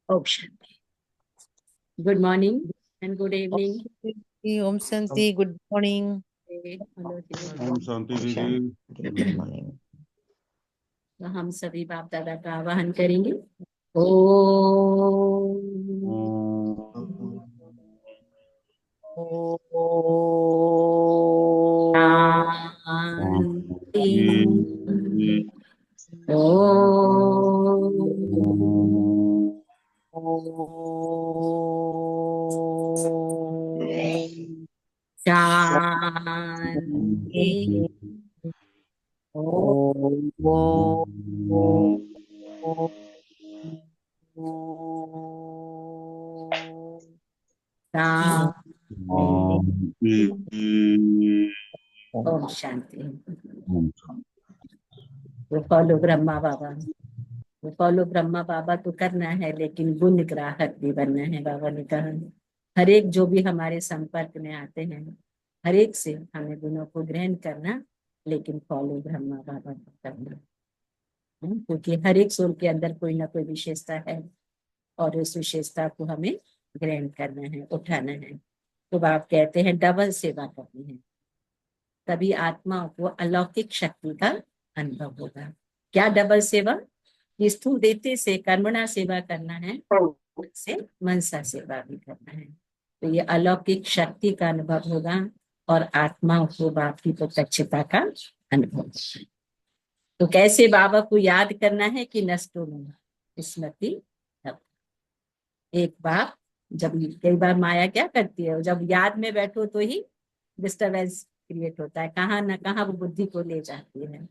ओम शांति। Good morning and good evening. ओम शांति। Good morning. ओम शांति दीदी। Good morning. तो हम सभी बाप दादा का आवाहन करेंगे। ओम शांति। शांति। ओम शांति। वो फॉलो ब्रह्मा बाबा, वो फॉलो ब्रह्मा बाबा तो करना है, लेकिन गुण ग्राहक भी बनना है। बाबा ने कहा हर एक जो भी हमारे संपर्क में आते हैं, हर एक से हमें गुणों को ग्रहण करना, लेकिन फॉलो ब्रह्मा बाबा को करना। क्योंकि हर एक सोल के अंदर कोई ना कोई विशेषता है और उस विशेषता को हमें ग्रहण करना है, उठाना है। तो आप कहते हैं डबल सेवा करनी है, तभी आत्मा को अलौकिक शक्ति का अनुभव होगा। क्या डबल सेवा? स्थूल देते से कर्मणा सेवा करना है, से मनसा सेवा भी करना है। तो ये अलौकिक शक्ति का अनुभव होगा और आत्मा को बाप की प्रत्यक्षता का अनुभव होगा। तो कैसे बाबा को याद करना है कि नष्टो में स्मृति। एक बार जब कई बार माया क्या करती है, जब याद में बैठो तो ही डिस्टरबेंस क्रिएट होता है, कहाँ न कहाँ वो बुद्धि को ले जाती है।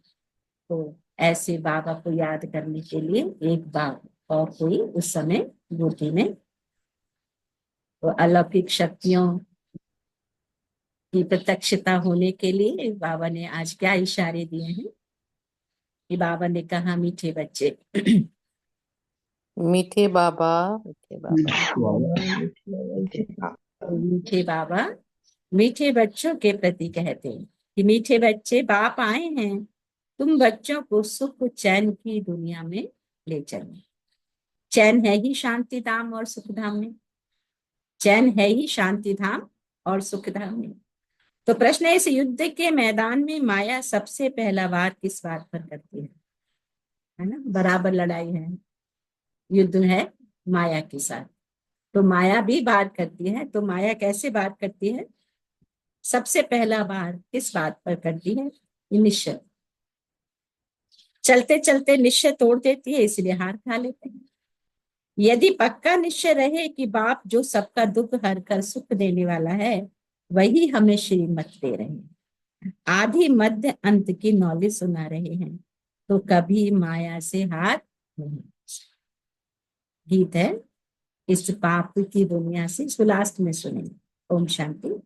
तो ऐसे बाबा को याद करने के लिए एक बार और कोई उस समय बुद्धि में तो अलौकिक शक्तियों की प्रत्यक्षता होने के लिए बाबा ने आज क्या इशारे दिए हैं कि बाबा ने कहा मीठे बच्चे, मीठे बाबा, मीठे बाबा, मीठे बाबा मीठे बच्चों के प्रति कहते हैं कि मीठे बच्चे, बाप आए हैं तुम बच्चों को सुख चैन की दुनिया में ले चलो। चैन है ही शांति धाम और सुख धाम में, चैन है ही शांति धाम और सुख धाम में। तो प्रश्न है, इस युद्ध के मैदान में माया सबसे पहला वार किस बात पर करती है ना? बराबर लड़ाई है, युद्ध है माया के साथ। तो माया भी बात करती है। तो माया कैसे बात करती है? सबसे पहला बार किस बात पर करती है? निश्चय। चलते चलते निश्चय तोड़ देती है, इसलिए हार खा लेते हैं। यदि पक्का निश्चय रहे कि बाप जो सबका दुख हर कर सुख देने वाला है, वही हमें श्रीमत दे रहे हैं, आदि मध्य अंत की नॉलेज सुना रहे हैं, तो कभी माया से हार नहीं। गीत है इस पाप की दुनिया से, लास्ट में सुनेंगे। ओम शांति।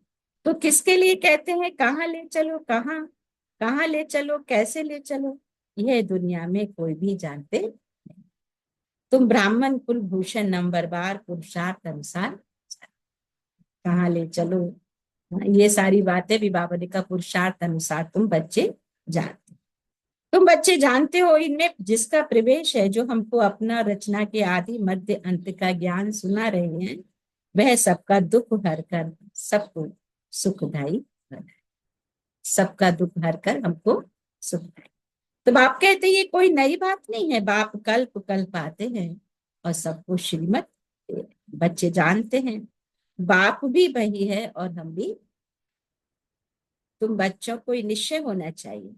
तो किसके लिए कहते हैं कहाँ ले चलो, कहाँ ले चलो, कैसे ले चलो, यह दुनिया में कोई भी जानते नहीं। तुम ब्राह्मण कुल भूषण नंबर बार पुरुषार्थ अनुसार कहाँ ले चलो, ये सारी बातें भी बाबा ने कहा पुरुषार्थ अनुसार तुम बच्चे जानते, तुम बच्चे जानते हो। इनमें जिसका प्रवेश है, जो हमको अपना रचना के आदि मध्य अंत का ज्ञान सुना रहे हैं, वह सबका दुख हर कर सबको सुखदायी बनाए, सबका दुख हर कर हमको सुखदायी। तो बाप कहते हैं ये कोई नई बात नहीं है, बाप कल्प कल्प आते हैं और सबको श्रीमत बच्चे जानते हैं। बाप भी वही है और हम भी। तुम बच्चों को निश्चय होना चाहिए।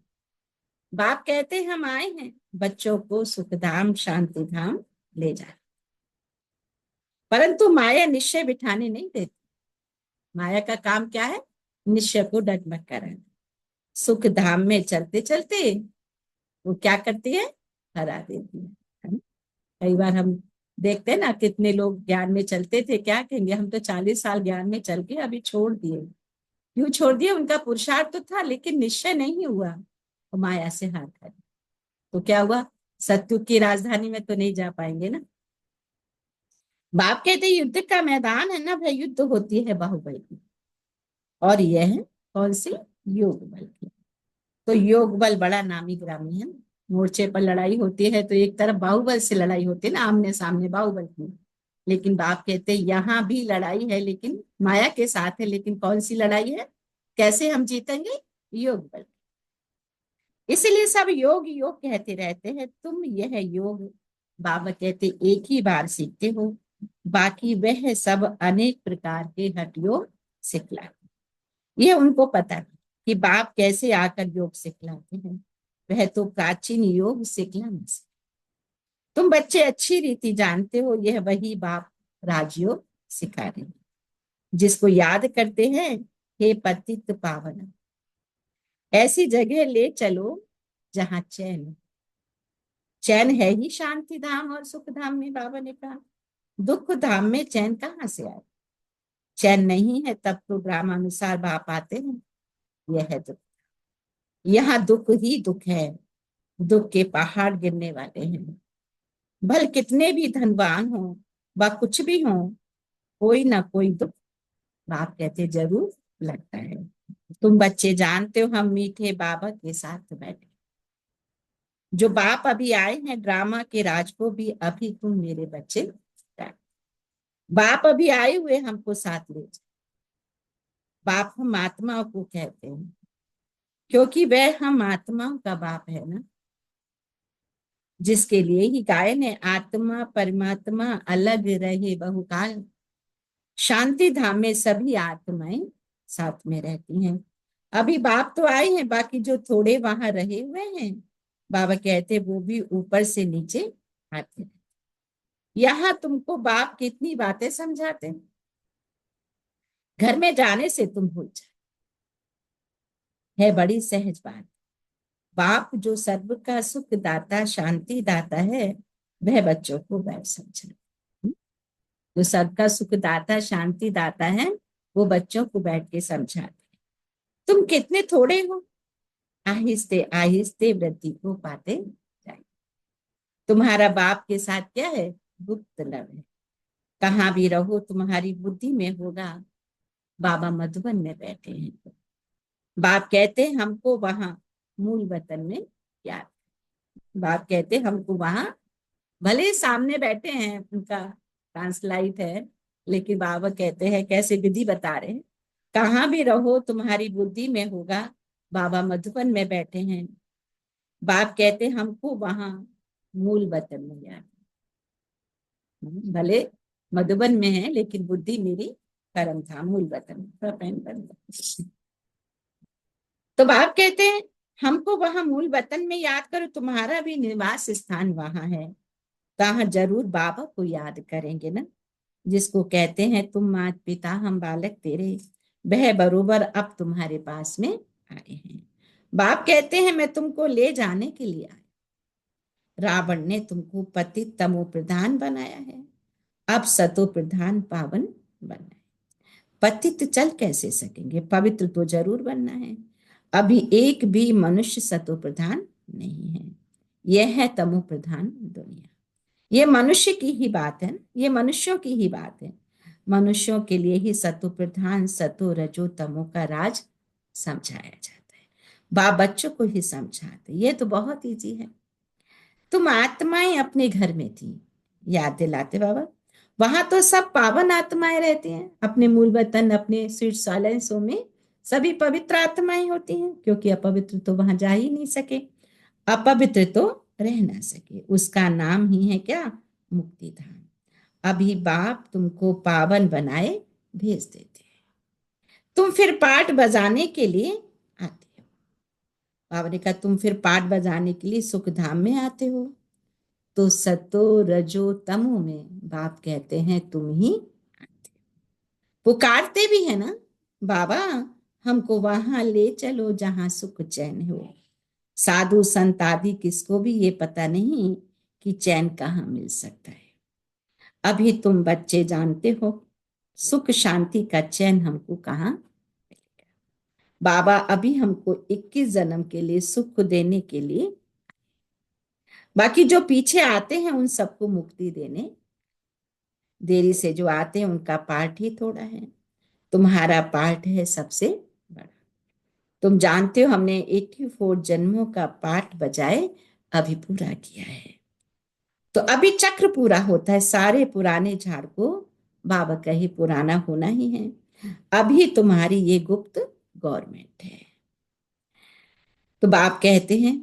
बाप कहते हैं हम आए हैं बच्चों को सुखधाम शांति धाम ले जाए, परंतु माया निश्चय बिठाने नहीं देती। माया का काम क्या है? निश्चय को डगमग कराना। सुख धाम में चलते चलते वो क्या करती है? हरा देती है ना? कई बार हम देखते हैं ना, कितने लोग ज्ञान में चलते थे, क्या कहेंगे हम तो 40 साल ज्ञान में चल के अभी छोड़ दिए। क्यों छोड़ दिए? उनका पुरुषार्थ तो था लेकिन निश्चय नहीं हुआ, तो माया से हाथ कर। तो क्या हुआ? सत्युग की राजधानी में तो नहीं जा पाएंगे ना। बाप कहते युद्ध का मैदान है ना भाई, युद्ध होती है बाहुबल की, और यह है कौन सी? योग बल की। तो योग बल बड़ा नामी ग्रामी है ना, मोर्चे पर लड़ाई होती है तो एक तरफ बाहुबल से लड़ाई होती है ना, आमने सामने बाहुबल की। लेकिन बाप कहते हैं यहाँ भी लड़ाई है, लेकिन माया के साथ है। लेकिन कौन सी लड़ाई है, कैसे हम जीतेंगे? योग बल। इसलिए सब योग योग कहते रहते हैं। तुम यह योग, बाबा कहते, एक ही बार सीखते हो, बाकी वह सब अनेक प्रकार के हठ योग सिखलाते। ये उनको पता है कि बाप कैसे आकर योग सिखलाते हैं। वह तो प्राचीन योग सिखला नहीं सकते। तुम बच्चे अच्छी रीति जानते हो, यह वही बाप राजयोग सिखा रहे हैं। जिसको याद करते हैं, हे पतित पावन, ऐसी जगह ले चलो जहां चैन हो। चैन है ही शांति धाम और सुख धाम में, बाबा ने कहा। दुख धाम में चैन कहाँ से आए? चैन नहीं है तब तो ड्रामानुसार बाप आते हैं। यह है दुख। यहाँ दुख ही दुख है। दुख के पहाड़ गिरने वाले हैं। भल कितने भी धनवान हो व कुछ भी हो, कोई ना कोई दुख बाप कहते जरूर लगता है। तुम बच्चे जानते हो, हम मीठे बाबा के साथ बैठे। जो बाप अभी आए हैं ड्रामा के राज को भी अभी तुम मेरे बच्चे जानो। बाप अभी आए हुए हमको साथ ले जाए। बाप हम आत्माओं को कहते हैं, क्योंकि वह हम आत्माओं का बाप है ना। जिसके लिए ही गायन है, आत्मा परमात्मा अलग रहे बहुकाल, शांति धाम में सभी आत्माएं साथ में रहती हैं। अभी बाप तो आए हैं, बाकी जो थोड़े वहां रहे हुए हैं, बाबा कहते वो भी ऊपर से नीचे आते हैं। यहाँ तुमको बाप कितनी बातें समझाते हैं, घर में जाने से तुम भूल जाए। है बड़ी सहज बात। बाप जो सर्व का सुख दाता शांति दाता है, वह बच्चों को वह समझा। जो सबका सुख दाता शांति दाता है, वो बच्चों को बैठ के समझाते। तुम कितने थोड़े हो, आहिस्ते आहिस्ते वृद्धि को पाते जाए। तुम्हारा बाप के साथ क्या है, गुप्त लव है। कहाँ भी रहो तुम्हारी बुद्धि में होगा, बाबा मधुबन में बैठे हैं। बाप कहते हमको वहां मूल वतन में याद। बाप कहते हमको वहां, भले ही सामने बैठे हैं, उनका ट्रांसलाइट है, लेकिन बाबा कहते हैं कैसे विधि बता रहे हैं। कहाँ भी रहो तुम्हारी बुद्धि में होगा, बाबा मधुबन में बैठे हैं। बाप कहते हमको वहां मूल वतन में याद। भले मधुबन में है, लेकिन बुद्धि मेरी कर्म था मूल वतन में। तो बाप कहते हैं हमको वहां मूल वतन में याद करो, तुम्हारा भी निवास स्थान वहां है। कहा जरूर बाबा को याद करेंगे ना। जिसको कहते हैं तुम मात पिता हम बालक तेरे, वह बरोबर अब तुम्हारे पास में आए हैं। बाप कहते हैं मैं तुमको ले जाने के लिए आया। रावण ने तुमको पतित तमो प्रधान बनाया है, अब सतो प्रधान पावन बनना है। पतित चल कैसे सकेंगे, पवित्र तो जरूर बनना है। अभी एक भी मनुष्य सतो प्रधान नहीं है। यह है तमो प्रधान दुनिया। ये मनुष्य की ही बात है, ये मनुष्यों की ही बात है। मनुष्यों के लिए ही सतो प्रधान सतो रजो तमो का राज समझाया जाता है। बाप बच्चों को ही समझाते। ये तो बहुत इजी है। तुम आत्माएं अपने घर में थी, याद दिलाते बाबा। वहां तो सब पावन आत्माएं रहती हैं, अपने मूल वतन अपने स्वीट साइलेंसों में सभी पवित्र आत्माएं होती हैं, क्योंकि अपवित्र तो वहां जा ही नहीं सके, अपवित्र तो रह ना सके। उसका नाम ही है क्या, मुक्ति धाम। अभी बाप तुमको पावन बनाए भेज देते हैं। तुम फिर पाठ बजाने के लिए आते हो। बाबा ने कहा तुम फिर पाठ बजाने के लिए सुख धाम में आते हो। तो सतो रजो तमो में बाप कहते हैं तुम ही आते हो। पुकारते भी है ना, बाबा हमको वहां ले चलो जहां सुख चैन हो। साधु संत आदि किसको भी ये पता नहीं कि चैन कहाँ मिल सकता है। अभी तुम बच्चे जानते हो सुख शांति का चैन हमको कहाँ। बाबा अभी हमको 21 जन्म के लिए सुख देने के लिए, बाकी जो पीछे आते हैं उन सबको मुक्ति देने। देरी से जो आते हैं उनका पार्ट ही थोड़ा है, तुम्हारा पार्ट है सबसे बड़ा। तुम जानते हो हमने 84 जन्मों का पाठ बजाए, अभी पूरा किया है। तो अभी चक्र पूरा होता है, सारे पुराने झाड़ को बाबा कहे पुराना होना ही है। अभी तुम्हारी ये गुप्त गवर्नमेंट है। तो बाप कहते हैं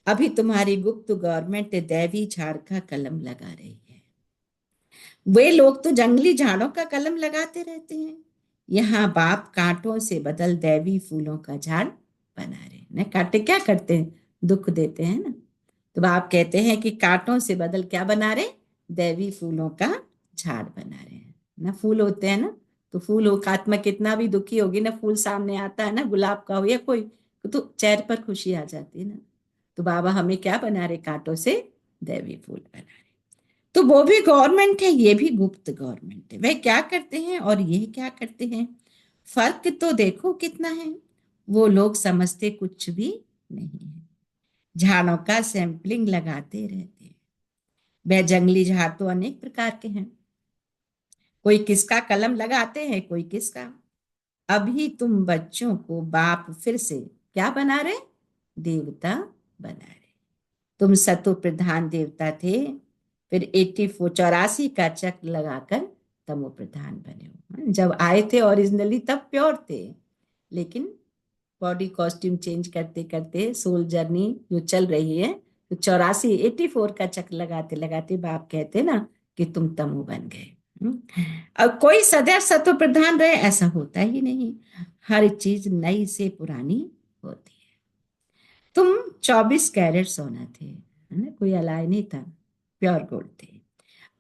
अभी तुम्हारी गुप्त गवर्नमेंट दैवी झाड़ का कलम लगा रही है। वे लोग तो जंगली झाड़ों का कलम लगाते रहते हैं, यहाँ बाप कांटों से बदल दैवी फूलों का झाड़ बना रहे हैं। ना कांटे क्या करते हैं, दुख देते हैं ना। तो बाप कहते हैं कि कांटों से बदल क्या बना रहे, दैवी फूलों का झाड़ बना रहे हैं ना। फूल होते हैं ना, तो फूल हो, आत्मा कितना भी दुखी होगी ना, फूल सामने आता है ना, गुलाब का हो या कोई, तो चेहरे पर खुशी आ जाती है ना। तो बाबा हमें क्या बना रहे, कांटों से दैवी फूल बना रहे। तो वो भी गवर्नमेंट है, ये भी गुप्त गवर्नमेंट है। वह क्या करते हैं और ये क्या करते हैं, फर्क तो देखो कितना है। वो लोग समझते कुछ भी नहीं है, झाड़ों का सैंपलिंग लगाते रहते हैं। वह जंगली झाड़ तो अनेक प्रकार के हैं, कोई किसका कलम लगाते हैं, कोई किसका। अभी तुम बच्चों को बाप फिर से क्या बना रहे, देवता बना रहे। तुम सतो प्रधान देवता थे, फिर 84 का चक्र लगाकर तमो प्रधान बने हो। जब आए थे ओरिजिनली तब प्योर थे, लेकिन बॉडी कॉस्ट्यूम चेंज करते करते सोल जर्नी जो चल रही है, तो 84 का चक्र लगाते लगाते बाप कहते ना कि तुम तमो बन गए। अब कोई सदैव सत्व प्रधान रहे ऐसा होता ही नहीं, हर चीज नई से पुरानी होती है। तुम 24 कैरेट सोना थे, है ना, कोई अलाय नहीं था, प्योर गोल्ड थे।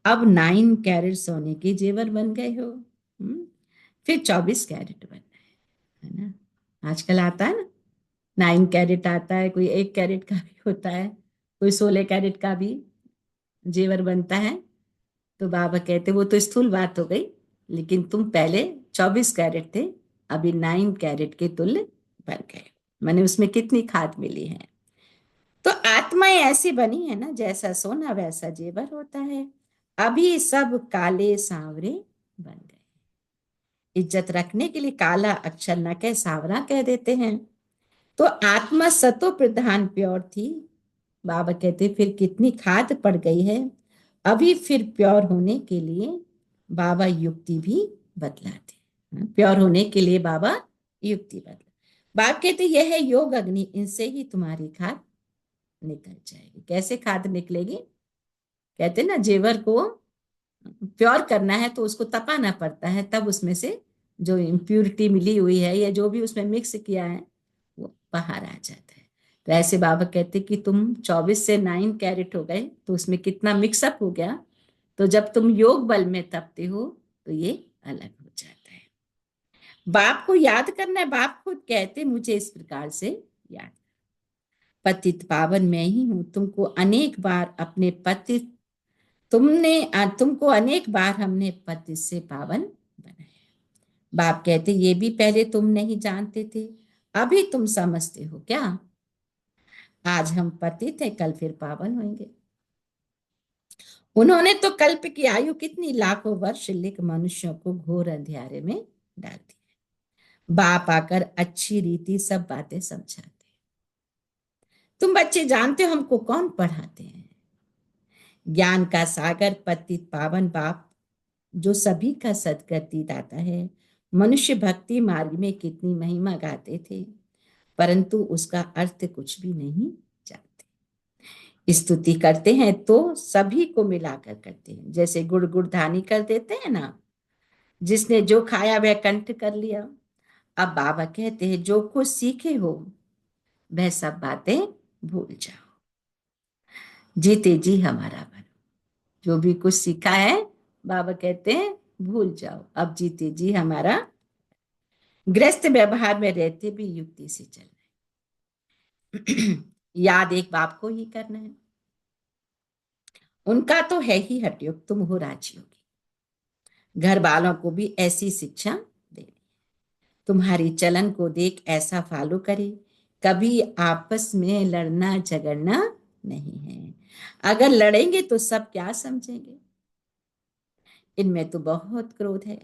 अब 9 कैरेट सोने के जेवर बन गए हो, फिर 24 कैरेट बनना है ना। आजकल आता है ना, 9 कैरेट आता है, कोई 1 कैरेट का भी होता है, कोई 16 कैरेट का भी जेवर बनता है। तो बाबा कहते वो तो स्थूल बात हो गई, लेकिन तुम पहले 24 कैरेट थे, अभी 9 कैरेट के तुल्य बन गए। मैंने उसमें कितनी खाद मिली है। तो आत्माएं ऐसी बनी है ना, जैसा सोना वैसा जेवर होता है। अभी सब काले सांवरे बन गए। इज्जत रखने के लिए काला अक्षर न कह सांवरा कह देते हैं। तो आत्मा सतो प्रधान प्योर थी, बाबा कहते फिर कितनी खाद पड़ गई है। अभी फिर प्योर होने के लिए बाबा युक्ति भी बतलाते, प्योर होने के लिए बाबा युक्ति बदला। बाप कहते यह है योग अग्नि, इनसे ही तुम्हारी खाद निकल जाएगी। कैसे खाद निकलेगी, कहते ना जेवर को प्योर करना है तो उसको तपाना पड़ता है, तब उसमें से जो इम्प्यूरिटी मिली हुई है या जो भी उसमें मिक्स किया है वो बाहर आ जाता है। तो ऐसे बाबा कहते कि तुम 24 से 9 कैरेट हो गए, तो उसमें कितना मिक्सअप हो गया। तो जब तुम योग बल में तपते हो तो ये अलग हो जाता है। बाप को याद करना है, बाप खुद कहते मुझे इस प्रकार से याद, पतित पावन मैं ही हूं, तुमको अनेक बार हमने पतित से पावन बनाया। बाप कहते ये भी पहले तुम नहीं जानते थे, अभी तुम समझते हो क्या। आज हम पतित हैं, कल फिर पावन होंगे। उन्होंने तो कल्प की आयु कितनी लाखों वर्ष लिख मनुष्यों को घोर अंधियारे में डाल दिया। बाप आकर अच्छी रीति सब बातें समझाते। तुम बच्चे जानते हो हमको कौन पढ़ाते हैं, ज्ञान का सागर पतित पावन बाप जो सभी का सदगति दाता है। मनुष्य भक्ति मार्ग में कितनी महिमा गाते थे, परंतु उसका अर्थ कुछ भी नहीं जानते। स्तुति करते हैं तो सभी को मिलाकर करते हैं, जैसे गुड़ गुड़धानी कर देते हैं ना, जिसने जो खाया वह कंठ कर लिया। अब बाबा कहते हैं जो कुछ सीखे हो वह सब बातें भूल जाओ, जीते जी हमारा बनो। जो भी कुछ सीखा है बाबा कहते हैं भूल जाओ, अब जीते जी हमारा। गृहस्थ व्यवहार में रहते भी युक्ति से चलना है। याद एक बाप को ही करना है, उनका तो है ही हठयोग, तुम हो राजयोगी। घर वालों को भी ऐसी शिक्षा देनी, तुम्हारी चलन को देख ऐसा फॉलो करे, कभी आपस में लड़ना झगड़ना नहीं है। अगर लड़ेंगे तो सब क्या समझेंगे, इनमें तो बहुत क्रोध है,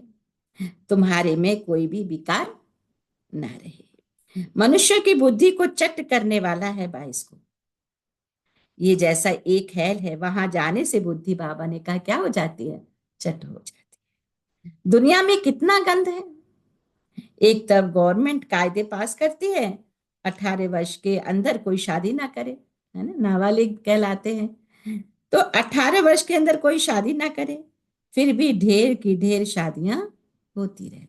तुम्हारे में कोई भी विकार ना रहे। मनुष्य की बुद्धि को चट करने वाला है 22 को, ये जैसा एक हेल है, वहां जाने से बुद्धि, बाबा ने कहा, क्या हो जाती है? चट हो जाती है। दुनिया में कितना गंद है। एक तरफ गवर्नमेंट कायदे पास करती है, 18 वर्ष के अंदर कोई शादी ना करे, है ना, नाबालिग कहलाते हैं। तो 18 वर्ष के अंदर कोई शादी ना करे, फिर भी ढेर की ढेर शादियां होती रहती।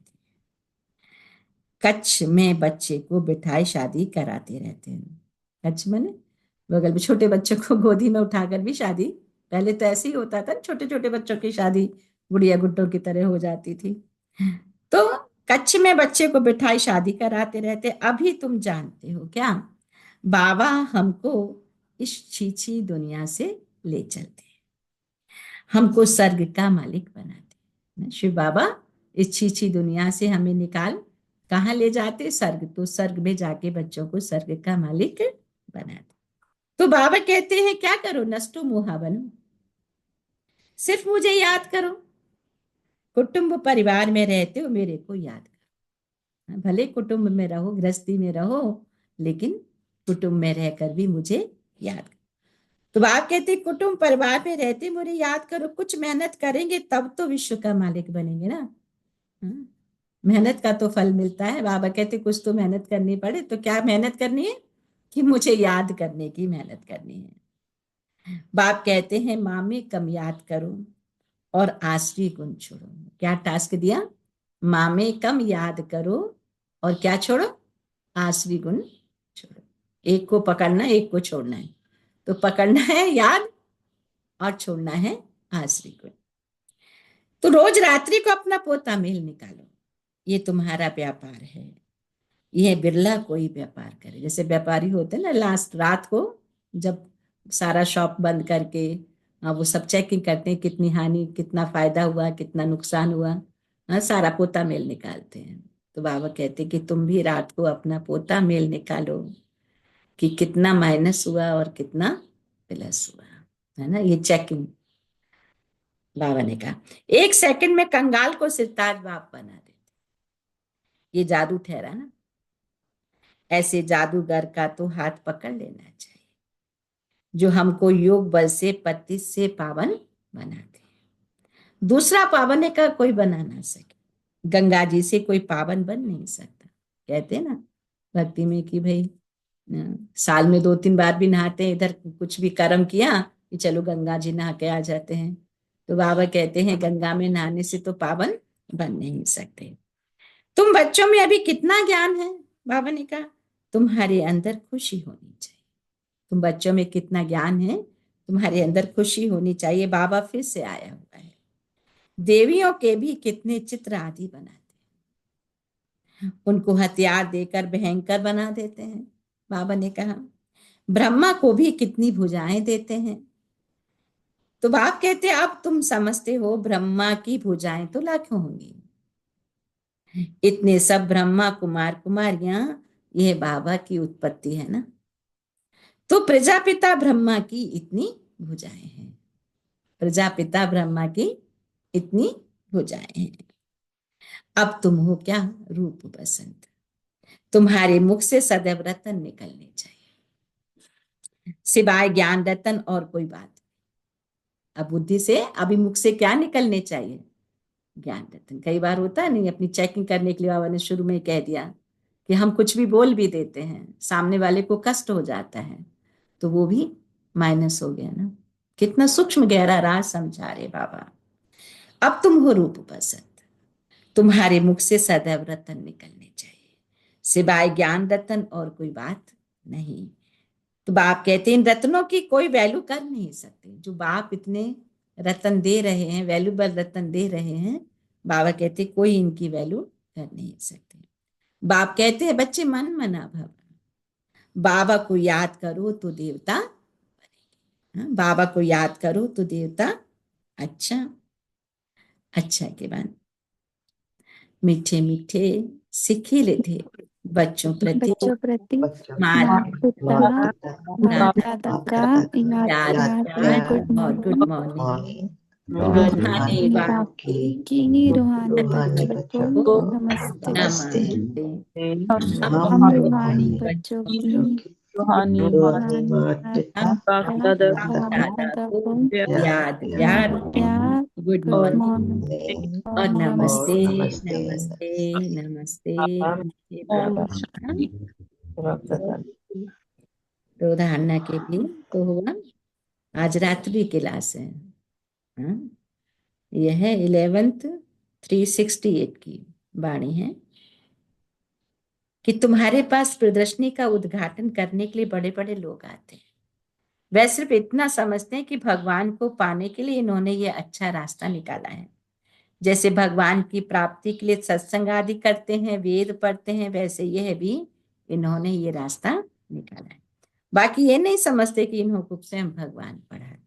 कच्छ में बच्चे को बिठाई शादी कराते रहते हैं। कच्छ में ने बगल में छोटे बच्चों को गोदी में उठाकर भी शादी, पहले तो ऐसे ही होता था, छोटे छोटे बच्चों की शादी गुड़िया गुड्डों की तरह हो जाती थी। तो कच्छ में बच्चे को बिठाई शादी कराते रहते। अभी तुम जानते हो क्या, बाबा हमको इस छीछी दुनिया से ले चलते हैं, हमको स्वर्ग का मालिक बनाते हैं। शिव बाबा इस छीछी दुनिया से हमें निकाल कहाँ ले जाते? स्वर्ग। तो स्वर्ग में जाके बच्चों को स्वर्ग का मालिक बनाते। तो बाबा कहते हैं क्या करो? नष्टो मोहा बनो, सिर्फ मुझे याद करो। कुटुंब परिवार में रहते हो, मेरे को याद करो। भले कुटुंब में रहो, गृहस्थी में रहो, लेकिन कुटुंब में रहकर भी मुझे याद करो। तो आप कहते कुटुंब परिवार में रहते मुझे याद करो, कुछ मेहनत करेंगे तब तो विश्व का मालिक बनेंगे ना। मेहनत का तो फल मिलता है। बाबा कहते कुछ तो मेहनत करनी पड़े। तो क्या मेहनत करनी है? कि मुझे याद करने की मेहनत करनी है। बाप कहते हैं माँ में कम याद करो और आश्री गुण छोड़ो। क्या टास्क दिया? माँ में कम याद करो और क्या छोड़ो? आश्री गुण छोड़ो। एक को पकड़ना, एक को छोड़ना है। तो पकड़ना है याद और छोड़ना है आश्री गुण। तो रोज रात्रि को अपना पोता मेल निकालो, ये तुम्हारा व्यापार है। यह बिरला कोई व्यापार करे। जैसे व्यापारी होते हैं ना, लास्ट रात को जब सारा शॉप बंद करके वो सब चेकिंग करते हैं, कितनी हानि, कितना फायदा हुआ, कितना नुकसान हुआ, सारा पोता मेल निकालते हैं। तो बाबा कहते कि तुम भी रात को अपना पोता मेल निकालो कि कितना माइनस हुआ और कितना प्लस हुआ, है ना। ये चेकिंग बाबा ने कहा। 1 सेकंड में कंगाल को सिरताज बाप बना देते। ये जादू ठहरा ना। ऐसे जादूगर का तो हाथ पकड़ लेना चाहिए जो हमको योग बल से पति से पावन बनाते हैं। दूसरा पावन का कोई बना ना सके। गंगा जी से कोई पावन बन नहीं सकता। कहते हैं ना भक्ति में कि भाई साल में 2-3 बार भी नहाते हैं, इधर कुछ भी कर्म किया कि चलो गंगा जी नहा के आ जाते हैं। तो बाबा कहते हैं गंगा में नहाने से तो पावन बन नहीं सकते। तुम बच्चों में अभी कितना ज्ञान है? बाबा ने कहा तुम्हारे अंदर खुशी होनी चाहिए। तुम बच्चों में कितना ज्ञान है, तुम्हारे अंदर खुशी होनी चाहिए। बाबा फिर से आया हुआ है। देवियों के भी कितने चित्र आदि बनाते हैं, उनको हथियार देकर भयंकर बना देते हैं। बाबा ने कहा ब्रह्मा को भी कितनी भुजाएं देते हैं। तो बाप कहते अब तुम समझते हो ब्रह्मा की भुजाएं तो लाखों होंगी। इतने सब ब्रह्मा कुमार कुमारियां, यह बाबा की उत्पत्ति है ना। तो प्रजापिता ब्रह्मा की इतनी भुजाएं हैं। प्रजापिता ब्रह्मा की इतनी भुजाएं हैं। अब तुम हो क्या? रूप बसंत। तुम्हारे मुख से सदैव रतन निकलने चाहिए, सिवाय ज्ञान रतन और कोई बात। अब बुद्धि से अभी मुख से क्या निकलने चाहिए? ज्ञान रतन। कई बार होता है नहीं, अपनी चेकिंग करने के लिए बाबा ने शुरू में कह दिया कि हम कुछ भी बोल भी देते हैं, सामने वाले को कष्ट हो जाता है, तो वो भी माइनस हो गया ना। कितना सूक्ष्म गहरा राज समझा रहे बाबा। अब तुम हो रूप बसंत। तुम्हारे मुख से सदैव रतन निकलने चाहिए, सिवाय ज्ञान रतन और कोई बात नहीं। तो बाप कहते हैं इन रत्नों की कोई वैल्यू कर नहीं सकते। जो बाप इतने रतन दे रहे हैं, वैल्यूबल रतन दे रहे हैं, बाबा कहते कोई इनकी वैल्यू कर नहीं सकते। बाप कहते हैं बच्चे मन मना भव, बाबा को याद करो तो देवता बनेंगे। बाबा को याद करो तो देवता। अच्छा अच्छा के बाद मीठे मीठे सिखिले थे बच्चों प्रति माता दादा का याद याद और गुड मॉर्निंग। रूहानी रूहानी बच्चों को को नमस्ते। नमस्ते। हम रूहानी बच्चों की रूहानी रूहानी मातृका माता दादा को याद प्यार, प्यार, गुड गुड मॉर्निंग मॉर्निंग और और नमस्ते नमस्ते। नमस्ते नमस्ते बाबा नमस्ते ओम बाबा। शांति तो धारणा के लिए तो हुआ आज रात्रि क्लास है। हाँ? यह है 11th 368 की वाणी है कि तुम्हारे पास प्रदर्शनी का उद्घाटन करने के लिए बड़े बड़े लोग आते हैं। वह सिर्फ इतना समझते हैं कि भगवान को पाने के लिए इन्होंने ये अच्छा रास्ता निकाला है। जैसे भगवान की प्राप्ति के लिए सत्संग आदि करते हैं, वेद पढ़ते हैं, वैसे यह भी इन्होंने ये रास्ता निकाला है। बाकी ये नहीं समझते कि इन्हों को स्वयं भगवान पढ़ाते हैं।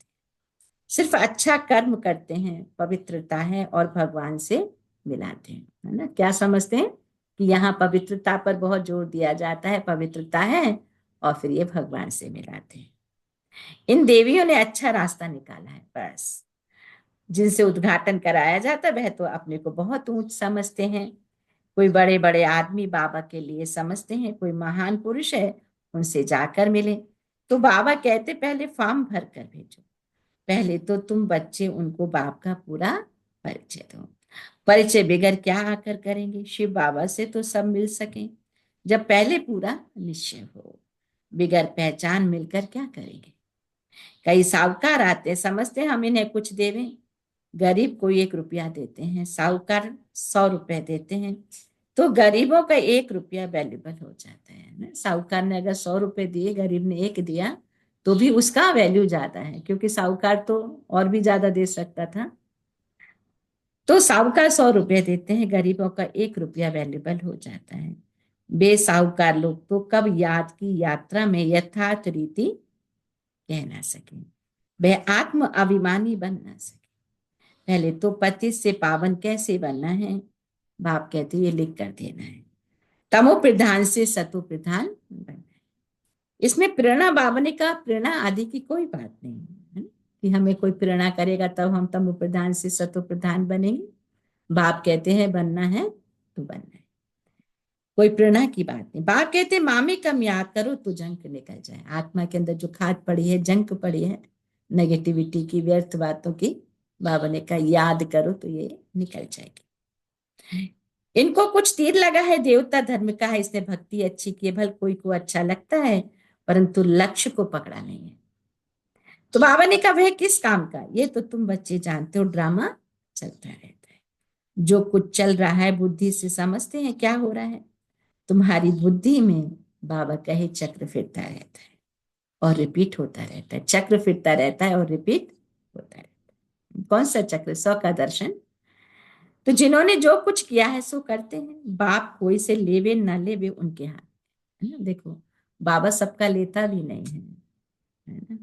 सिर्फ अच्छा कर्म करते हैं, पवित्रता है और भगवान से मिलाते हैं, है ना। क्या समझते हैं कि यहाँ पवित्रता पर बहुत जोर दिया जाता है, पवित्रता है और फिर ये भगवान से मिलाते हैं। इन देवियों ने अच्छा रास्ता निकाला है। बस जिनसे उद्घाटन कराया जाता है वह तो अपने को बहुत ऊंच समझते हैं। कोई बड़े बड़े आदमी बाबा के लिए समझते हैं, कोई महान पुरुष है उनसे जाकर मिले। तो बाबा कहते पहले फॉर्म भर कर भेजो, पहले तो तुम बच्चे उनको बाप का पूरा परिचय दो। परिचय बगैर क्या आकर करेंगे, शिव बाबा से तो सब मिल सके जब पहले पूरा निश्चय हो। बगैर पहचान मिलकर क्या करेंगे। कई साहूकार आते हैं, समझते हैं हम इन्हें कुछ देवें। गरीब को 1 रुपया देते हैं, साहूकार 100 रुपए देते हैं, तो गरीबों का 1 रुपया वैल्यूबल हो जाता है ना। साहूकार ने अगर 100 रुपए दिए, गरीब ने 1 दिया तो भी उसका वैल्यू ज्यादा है, क्योंकि साहूकार तो और भी ज्यादा दे सकता था। तो साहूकार 100 रुपए देते हैं, गरीबों का 1 रुपया वैल्यूबल हो जाता है। बेसाहूकार लोग तो कब याद की यात्रा में यथार्थ रीति कह ना सके, वह आत्म अभिमानी बन ना सके। पहले तो पतित से पावन कैसे बनना है, बाप कहते ये लिख कर देना है। तमो प्रधान से सतो प्रधान बनना है। इसमें प्रेरणा बाबने का प्रेरणा आदि की कोई बात नहीं है कि हमें कोई प्रेरणा करेगा तब हम तमो प्रधान से सतो प्रधान बनेंगे। बाप कहते हैं बनना है तो बनना है, कोई प्रेरणा की बात नहीं। बाप कहते मामे कम याद करो तो जंक निकल जाए। आत्मा के अंदर जो खाद पड़ी है, जंक पड़ी है नेगेटिविटी की, व्यर्थ बातों की, बाबा ने कहा याद करो तो ये निकल जाएगी। इनको कुछ तीर लगा है देवता धर्म का है, इसने भक्ति अच्छी की, भल कोई को अच्छा लगता है परंतु लक्ष्य को पकड़ा नहीं है। तो बाबा ने कहा वह किस काम का, ये तो तुम बच्चे जानते हो, ड्रामा चलता रहता है। जो कुछ चल रहा है बुद्धि से समझते हैं क्या हो रहा है। तुम्हारी बुद्धि में बाबा कहे चक्र फिरता रहता है और रिपीट होता रहता है, चक्र फिरता रहता है और रिपीट होता रहता है। कौन सा चक्र, 100 का दर्शन। तो जिन्होंने जो कुछ किया है सो करते हैं। बाप कोई से लेवे ना लेवे उनके हाथ, है ना। देखो बाबा सबका लेता भी नहीं है ना।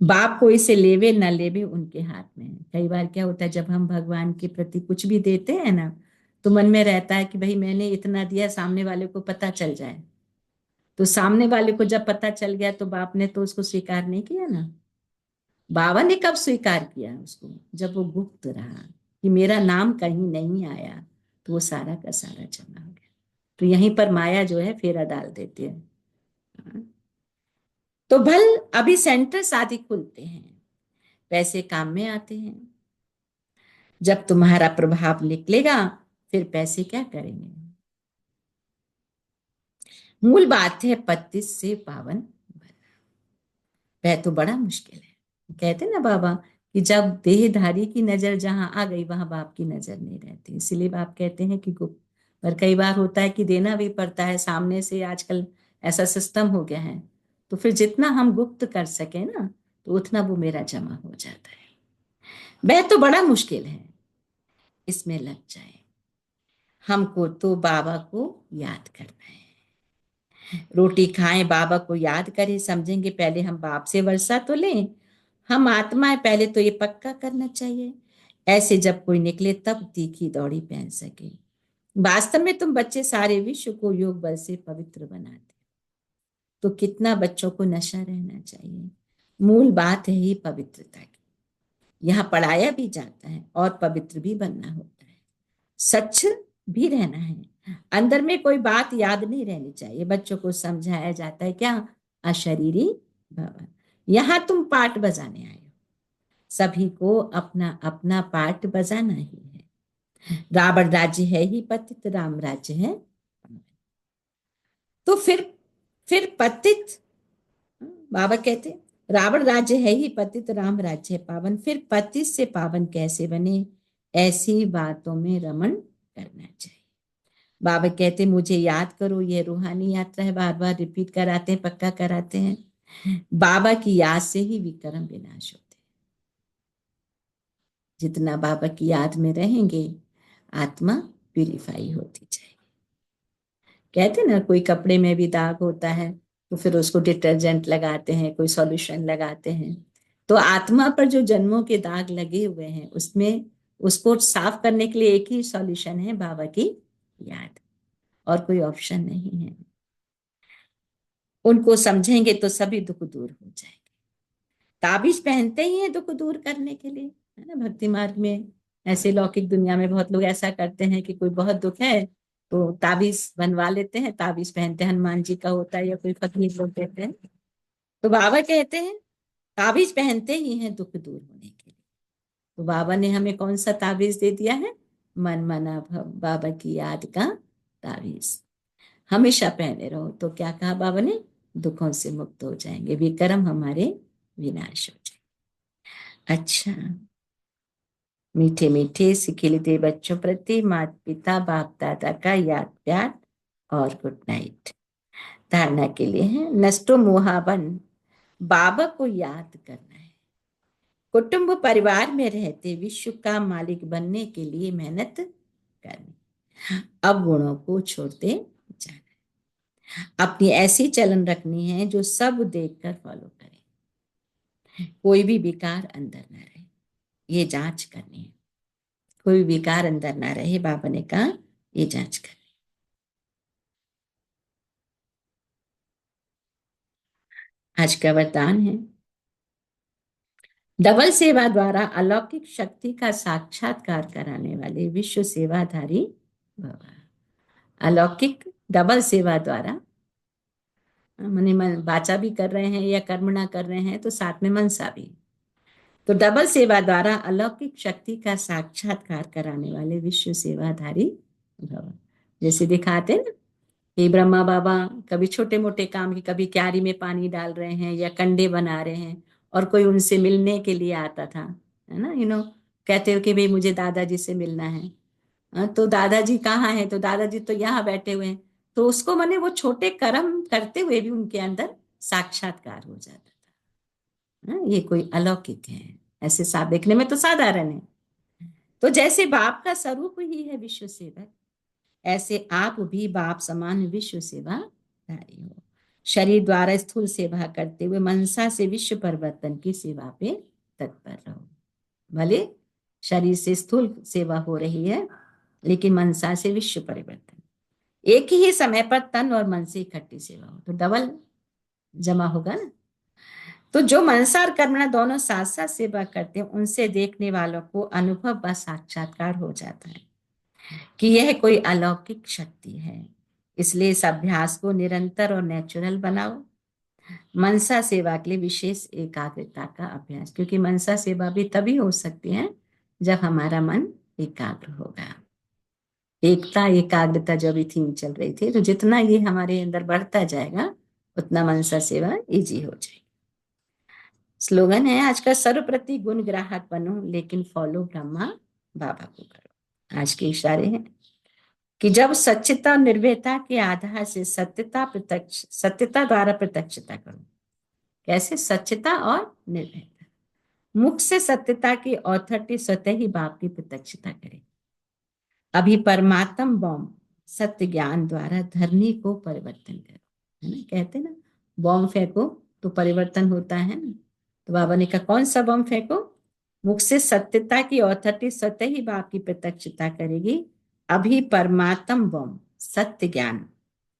बाप कोई से लेवे ना लेवे उनके हाथ में है। कई बार क्या होता है जब हम भगवान के प्रति कुछ भी देते हैं ना, तो मन में रहता है कि भाई मैंने इतना दिया, सामने वाले को पता चल जाए। तो सामने वाले को जब पता चल गया तो बाप ने तो उसको स्वीकार नहीं किया ना। बाबा ने कब स्वीकार किया उसको, जब वो गुप्त रहा कि मेरा नाम कहीं नहीं आया, तो वो सारा का सारा जमा हो गया। तो यहीं पर माया जो है फेरा डाल देती है। तो भल अभी सेंटर्स आदि खुलते हैं, पैसे काम में आते हैं। जब तुम्हारा प्रभाव निकलेगा फिर पैसे क्या करेंगे। मूल बात है 25 से पावन बनना, वह तो बड़ा मुश्किल है। कहते ना बाबा कि जब देहधारी की नजर जहां आ गई वहां बाप की नजर नहीं रहती। इसीलिए बाप कहते हैं कि गुप्त, पर कई बार होता है कि देना भी पड़ता है सामने से, आजकल ऐसा सिस्टम हो गया है। तो फिर जितना हम गुप्त कर सके ना तो उतना वो मेरा जमा हो जाता है। वह तो बड़ा मुश्किल है, इसमें लग जाए। हमको तो बाबा को याद करना है। रोटी खाएं बाबा को याद करें, समझेंगे पहले हम बाप से वर्षा तो लें, हम आत्माएं, पहले तो ये पक्का करना चाहिए। ऐसे जब कोई निकले तब तीखी दौड़ी पहन सके। वास्तव में तुम बच्चे सारे विश्व को योग बल से पवित्र बनाते, तो कितना बच्चों को नशा रहना चाहिए। मूल बात है ही पवित्रता की। यहाँ पढ़ाया भी जाता है और पवित्र भी बनना होता है, सच भी रहना है अंदर में कोई बात याद नहीं रहनी चाहिए। बच्चों को समझाया जाता है क्या, अशरीरी भव। यहाँ तुम पाठ बजाने आए हो, सभी को अपना अपना पाठ बजाना ही है। रावण राज्य है ही पतित, राम राज्य है। तो फिर पतित, बाबा कहते रावण राज्य है ही पतित, राम राज्य है पावन। फिर पतित से पावन कैसे बने, ऐसी बातों में रमण करना चाहिए। बाबा कहते मुझे याद करो, ये रूहानी यात्रा है, बार बार रिपीट कराते हैं, पक्का कराते हैं। बाबा की याद से ही विक्रम विनाश होते हैं। जितना बाबा की याद में रहेंगे आत्मा प्यूरिफाई होती जाएगी। कहते ना कोई कपड़े में भी दाग होता है तो फिर उसको डिटर्जेंट लगाते हैं, कोई सॉल्यूशन लगाते हैं। तो आत्मा पर जो जन्मों के दाग लगे हुए हैं उसमें उसको साफ करने के लिए एक ही सॉल्यूशन है, बाबा की याद, और कोई ऑप्शन नहीं है। उनको समझेंगे तो सभी दुख दूर हो जाएंगे। ताबीज पहनते ही हैं दुख दूर करने के लिए, है ना। भक्ति मार्ग में ऐसे लौकिक दुनिया में बहुत लोग ऐसा करते हैं कि कोई बहुत दुख है तो ताबीज बनवा लेते हैं, ताबीज पहनते हैं, हनुमान जी का होता है या कोई फकीर लोग देते हैं। तो बाबा कहते हैं ताबीज पहनते ही हैं दुख दूर होने के लिए। तो बाबा ने हमें कौन सा ताबीज दे दिया है, मन मना भव, बाबा की याद का ताबीज हमेशा पहने रहो। तो क्या कहा बाबा ने, दुखों से मुक्त हो जाएंगे, विक्रम हमारे विनाश हो जाएंगे। अच्छा, मीठे मीठे सिखिलते बच्चों प्रति माता पिता बाप दादा का याद प्यार और गुड नाइट। धारणा के लिए है, नष्टो मोहावन, बाबा को याद करना है। कुटुंब परिवार में रहते विश्व का मालिक बनने के लिए मेहनत करनी, अब गुणों को छोड़ते जाना, अपनी ऐसी चलन रखनी है जो सब देखकर फॉलो करें, कोई भी विकार अंदर न रहे, ये जांच करनी है। कोई विकार अंदर ना रहे, बाबा ने कहा ये जांच करनी। आज का वरदान है, डबल सेवा द्वारा अलौकिक शक्ति का साक्षात्कार कराने वाले विश्व सेवाधारी भव। अलौकिक डबल सेवा द्वारा, माने मन वाचा भी कर रहे हैं या कर्मणा कर रहे हैं तो साथ में मनसा भी। तो डबल सेवा द्वारा अलौकिक शक्ति का साक्षात्कार कराने वाले विश्व सेवाधारी भव। जैसे दिखाते ना कि ब्रह्मा बाबा कभी छोटे मोटे काम की, कभी क्यारी में पानी डाल रहे हैं या कंडे बना रहे हैं, और कोई उनसे मिलने के लिए आता था, है ना, कहते हो कि भाई मुझे दादाजी से मिलना है। तो दादाजी कहाँ है, तो दादाजी तो यहाँ बैठे हुए हैं। तो उसको माने वो छोटे कर्म करते हुए भी उनके अंदर साक्षात्कार हो जाता था। ये कोई अलौकिक है, ऐसे साफ देखने में तो साधारण है। तो जैसे बाप का स्वरूप ही है विश्व सेवक, ऐसे आप भी बाप समान विश्व सेवाधारी हो। शरीर द्वारा स्थूल सेवा करते हुए मनसा से विश्व परिवर्तन की सेवा पे तत्पर रहो। भले शरीर से स्थूल सेवा हो रही है लेकिन मनसा से विश्व परिवर्तन, एक ही समय पर तन और मन से इकट्ठी सेवा हो तो डबल जमा होगा ना। तो जो मनसा और कर्मणा दोनों साथ साथ सेवा करते हैं उनसे देखने वालों को अनुभव व साक्षात्कार हो जाता है कि यह कोई अलौकिक शक्ति है। इसलिए इस अभ्यास को निरंतर और नेचुरल बनाओ। मनसा सेवा के लिए विशेष एकाग्रता का अभ्यास, क्योंकि मनसा सेवा भी तभी हो सकती है जब हमारा मन एकाग्र होगा। एकता एकाग्रता जो भी थीम चल रही थी, तो जितना ये हमारे अंदर बढ़ता जाएगा उतना मनसा सेवा इजी हो जाएगी। स्लोगन है आज का, सर्वप्रति गुण ग्राहक बनो लेकिन फॉलो ब्रह्मा बाबा को करो। आज के इशारे हैं कि जब सच्चिता और निर्भयता के आधार से सत्यता द्वारा प्रत्यक्षता करो। कैसे, सच्चिता और निर्भयता, मुख से सत्यता की ऑथोरिटी स्वतः ही बाप की प्रत्यक्षता करे। अभी परमात्म बॉम्ब सत्य ज्ञान द्वारा धरनी को परिवर्तन करो, है ना। कहते ना बॉम्ब फेंको तो परिवर्तन होता है ना। तो बाबा ने कहा कौन सा बॉम्ब फेंको, मुख से सत्यता की ऑथोरिटी स्वतः ही बाप की प्रत्यक्षता करेगी। अभी परमात्म बॉम्ब सत्य ज्ञान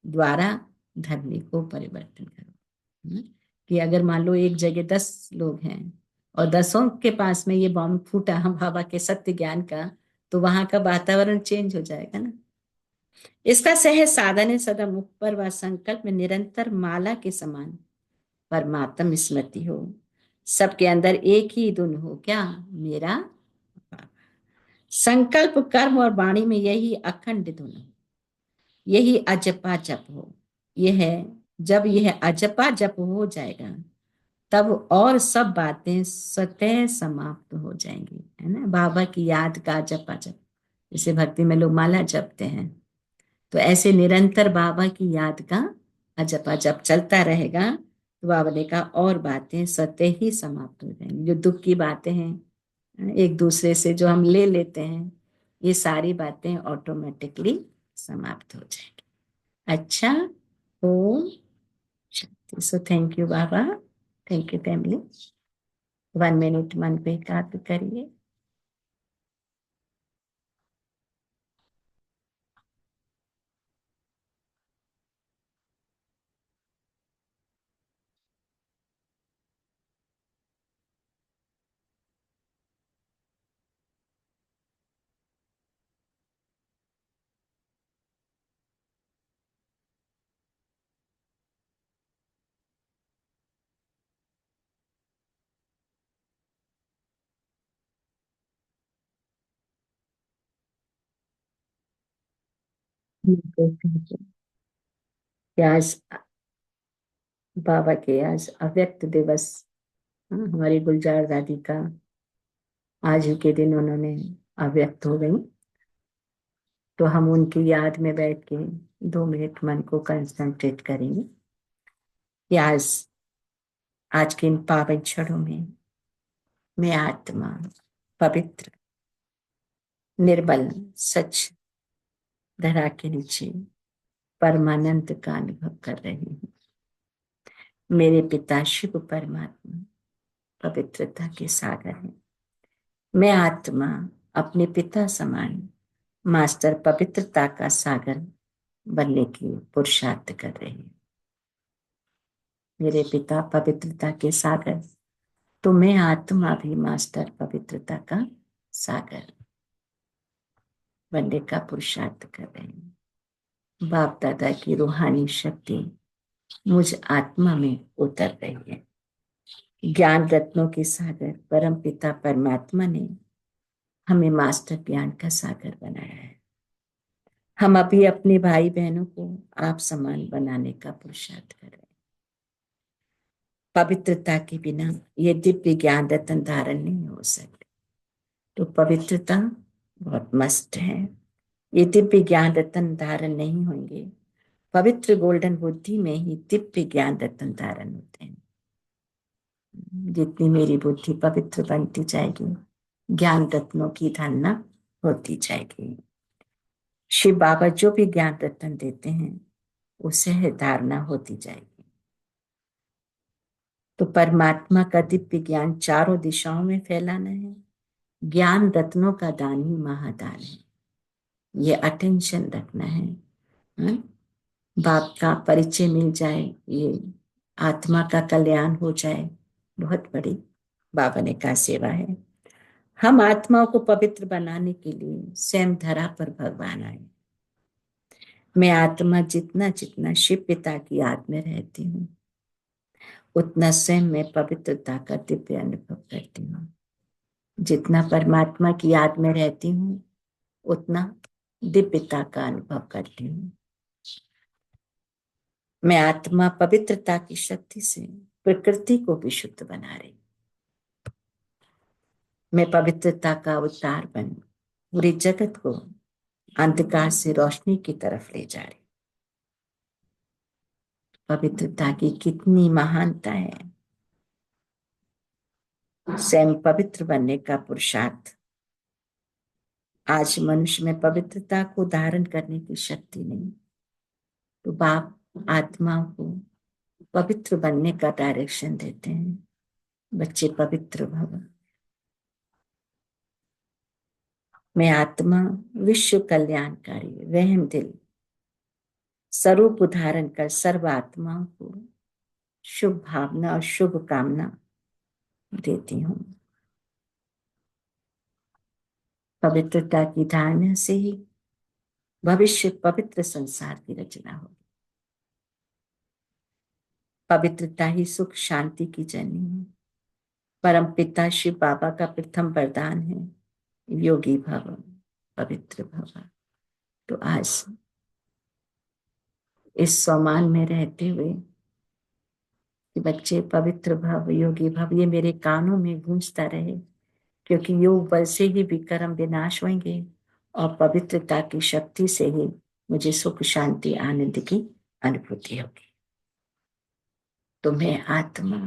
द्वारा धरनी को परिवर्तन करो। कि अगर मान लो एक जगह 10 लोग हैं और 10 के पास में ये बॉम्ब फूटा हम बाबा के सत्य ज्ञान का, तो वहां का वातावरण चेंज हो जाएगा ना। इसका सहज साधन है सदा मुख पर व संकल्प में निरंतर माला के समान परमात्म स्मृति हो। सबके अंदर एक ही धुन हो, क्या? मेरा बाबा। संकल्प कर्म और वाणी में यही अखंड धुन हो, यही अजपा जप हो। यह है, जब यह अजपा जप हो जाएगा तब और सब बातें स्वतः समाप्त हो जाएंगी, है ना। बाबा की याद का जपा जप, जैसे भक्ति में लोग माला जपते हैं, तो ऐसे निरंतर बाबा की याद का अजपा जप चलता रहेगा तो बाबा ने कहा और बातें स्वतः ही समाप्त हो जाएंगी। जो दुख की बातें हैं एक दूसरे से जो हम ले लेते हैं, ये सारी बातें ऑटोमेटिकली समाप्त हो जाएंगी। अच्छा, ओम शांति। सो थैंक यू बाबा, थैंक यू फैमिली। 1 मिनट मन पे एकाग्र करिए। कि आज बाबा के आज अव्यक्त दिवस, हमारी गुलजार दादी का आज ही के दिन उन्होंने अव्यक्त हो गई, तो हम उनकी याद में बैठ के 2 मिनट मन को कंसंट्रेट करेंगे कि आज के इन पावन क्षणों में मैं आत्मा पवित्र निर्बल सच धरा के नीचे परमानंद का अनुभव कर रही हूँ। मेरे पिता शिव परमात्मा पवित्रता के सागर हैं। मैं आत्मा अपने पिता समान मास्टर पवित्रता का सागर बनने की पुरुषार्थ कर रही हूँ। मेरे पिता पवित्रता के सागर, तो मैं आत्मा भी मास्टर पवित्रता का सागर बनने का पुरुषार्थ कर रही हूँ। बाप दादा की रूहानी शक्ति मुझ आत्मा में उतर रही है। ज्ञान रत्नों के सागर परम पिता परमात्मा ने हमें मास्टर ज्ञान का सागर बनाया है। हम अभी अपने भाई बहनों को आप समान बनाने का पुरुषार्थ कर रहे हैं। पवित्रता के बिना ये दिव्य ज्ञान रत्न धारण नहीं हो सकते, तो पवित्रता बहुत मस्त है। ये दिव्य ज्ञान रत्न धारण नहीं होंगे, पवित्र गोल्डन बुद्धि में ही दिव्य ज्ञान रत्न धारण होते हैं। जितनी मेरी बुद्धि पवित्र बनती जाएगी, ज्ञान रत्नों की धारणा होती जाएगी। शिव बाबा जो भी ज्ञान रत्न देते हैं उसे धारणा होती जाएगी। तो परमात्मा का दिव्य ज्ञान चारों दिशाओं में फैलाना है। ज्ञान रत्नों का दान ही महादान है, ये अटेंशन रखना है। बाप का परिचय मिल जाए, ये आत्मा का कल्याण हो जाए, बहुत बड़ी बाबा ने कहा सेवा है। हम आत्माओं को पवित्र बनाने के लिए स्वयं धरा पर भगवान आए। मैं आत्मा जितना जितना शिव पिता की याद में रहती हूँ, उतना स्वयं में पवित्रता का दिव्य अनुभव करती हूँ। जितना परमात्मा की याद में रहती हूँ, उतना दिव्यता का अनुभव करती हूँ। मैं आत्मा पवित्रता की शक्ति से प्रकृति को भी शुद्ध बना रही। मैं पवित्रता का अवतार बन पूरे जगत को अंधकार से रोशनी की तरफ ले जा रही। पवित्रता की कितनी महानता है। स्वयं पवित्र बनने का पुरुषार्थ। आज मनुष्य में पवित्रता को धारण करने की शक्ति नहीं, तो बाप आत्माओं को पवित्र बनने का डायरेक्शन देते हैं। बच्चे पवित्र भव। मैं आत्मा विश्व कल्याणकारी रहम दिल स्वरूप धारण कर सर्व आत्माओं को शुभ भावना और शुभ कामना देती हूँ। पवित्रता की धारणा से ही भविष्य पवित्र संसार की रचना होगी। पवित्रता ही सुख शांति की जननी है। परम पिता शिव बाबा का प्रथम वरदान है योगी भव, पवित्र भव। तो आज इस सम्मान में रहते हुए कि बच्चे पवित्र भव, योगी भव, ये मेरे कानों में गूंजता रहे, क्योंकि योग बल से ही विक्रम विनाश होंगे और पवित्रता की शक्ति से ही मुझे सुख शांति आनंद की अनुभूति होगी। तो मैं आत्मा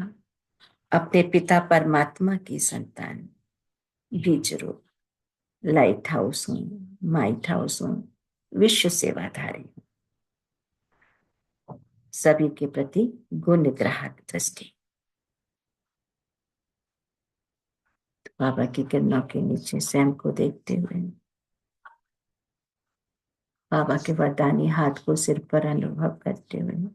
अपने पिता परमात्मा की संतान बीज रूप लाइट हाउस हूँ, माइट हाउस हूँ, विश्व सेवाधारी हूँ, सभी के प्रति गुण ग्राहक दृष्टि। बाबा की किरणों के नीचे स्वयं को देखते हुए बाबा के वरदानी हाथ को सिर पर अनुभव करते हुए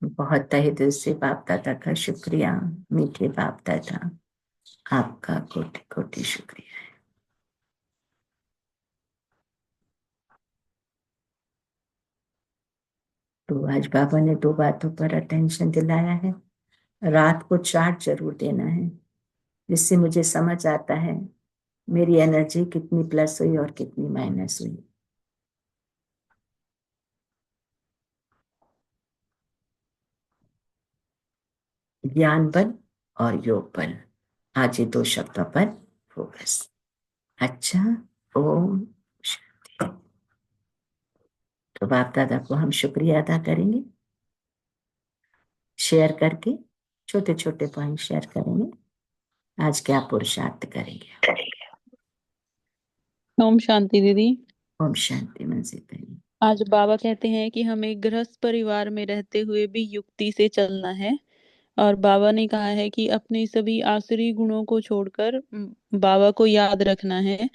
बहुत तहे दिल से बाप दादा का शुक्रिया। मीठे बाप दादा, आपका कोटि कोटि शुक्रिया है। तो आज बाबा ने 2 बातों पर अटेंशन दिलाया है। रात को चार्ट जरूर देना है, जिससे मुझे समझ आता है मेरी एनर्जी कितनी प्लस हुई और कितनी माइनस हुई। ज्ञान बल और योग बल, आज ये 2 शब्दों पर फोकस। अच्छा, ओम शांति। तो बाप दादा को हम शुक्रिया अदा करेंगे, शेयर करके छोटे छोटे पॉइंट शेयर करेंगे। आज क्या पुरुषार्थ करेंगे। ओम शांति दीदी। ओम शांति। मंजिल बहन, आज बाबा कहते हैं कि हमें गृहस्थ परिवार में रहते हुए भी युक्ति से चलना है, और बाबा ने कहा है कि अपने सभी आसुरी गुणों को छोड़कर बाबा को याद रखना है,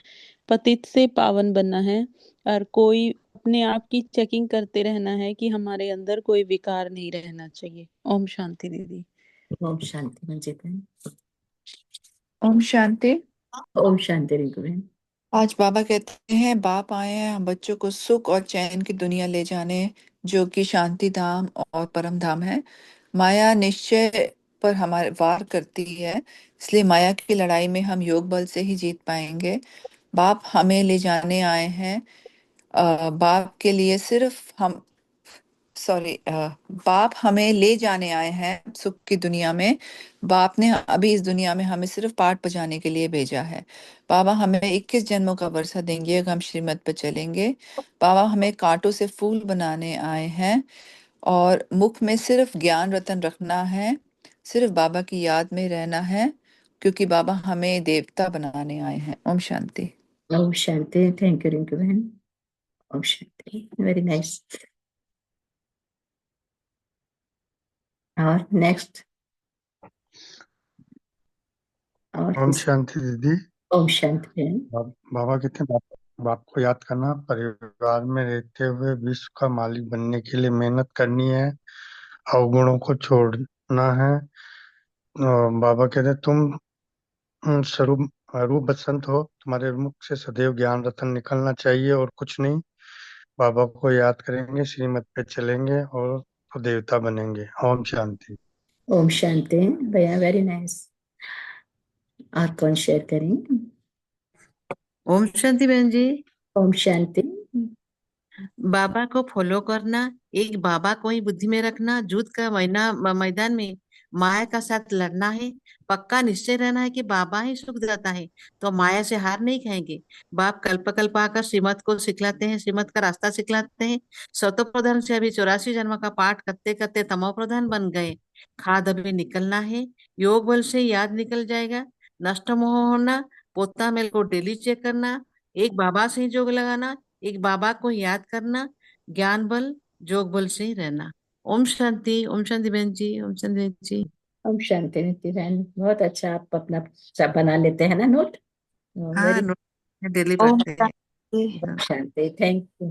पतित से पावन बनना है, और कोई अपने आप की चेकिंग करते रहना है कि हमारे अंदर कोई विकार नहीं रहना चाहिए। ओम शांति दीदी। ओम शांति। मंजिल बहन, ओम शांति। ओम शांति रिंकू बहन। आज बाबा कहते हैं बाप आए हैं हम बच्चों को सुख और चैन की दुनिया ले जाने, जो कि शांति धाम और परम धाम है। माया निश्चय पर हमारे वार करती है, इसलिए माया की लड़ाई में हम योग बल से ही जीत पाएंगे। बाप हमें ले जाने आए हैं। बाप के लिए सिर्फ हम बाप हमें ले जाने आए हैं सुख की दुनिया में। बाप ने अभी इस दुनिया में हमें सिर्फ पाठ बजाने के लिए भेजा है। बाबा हमें 21 जन्मों का वर्षा देंगे अगर हम श्रीमत पर चलेंगे। बाबा हमें कांटों से फूल बनाने आए हैं, और मुख में सिर्फ ज्ञान रतन रखना है, सिर्फ बाबा की याद में रहना है, क्योंकि बाबा हमें देवता बनाने आए हैं। ओम शांति। ओम शांति। थैंक यू रिंकू बहन। ओम शांति। Very nice. और नेक्स्ट। और ओम शांति दीदी। ओम शांति बहन। बाबा कहते हैं बाप को याद करना, परिवार में रहते हुए विश्व का मालिक बनने के लिए मेहनत करनी है, अवगुणों को छोड़ना है। और बाबा कहते हैं तुम स्वरूप रूप बसंत हो, तुम्हारे मुख से सदैव ज्ञान रतन निकलना चाहिए और कुछ नहीं। बाबा को याद करेंगे, श्रीमत पे चलेंगे और तो देवता बनेंगे। ओम शांति। ओम शांति भैया, वेरी नाइस। और कौन शेयर करेंगे। ओम शांति बहन जी। ओम शांति। बाबा को फॉलो करना, एक बाबा को ही बुद्धि में रखना, युद्ध का मैदान में माया का साथ लड़ना है। पक्का निश्चय रहना है कि बाबा ही सुख देता है, तो माया से हार नहीं खाएंगे। बाप कल्प कल्प आकर श्रीमत को सिखलाते हैं, श्रीमत का रास्ता सिखलाते हैं। सतो प्रधान से अभी 84 जन्म का पाठ करते करते तमो प्रधान बन गए। खाद अभी निकलना है, योग बल से याद निकल जाएगा। नष्ट मोह होना, पोता मेल को डेली चेक करना, एक बाबा से ही जोग लगाना, एक बाबा को याद करना, ज्ञान बल योग बल से ही रहना। ओम शांति। ओम शांति बहन जी। ओम शांति बहन जी। ओम शांति नीति बहन, बहुत अच्छा आप अपना सब बना लेते हैं ना नोट। हाँ, वेरी। डेली ओम पढ़ते हैं। शांति। ओम शांति। थैंक यू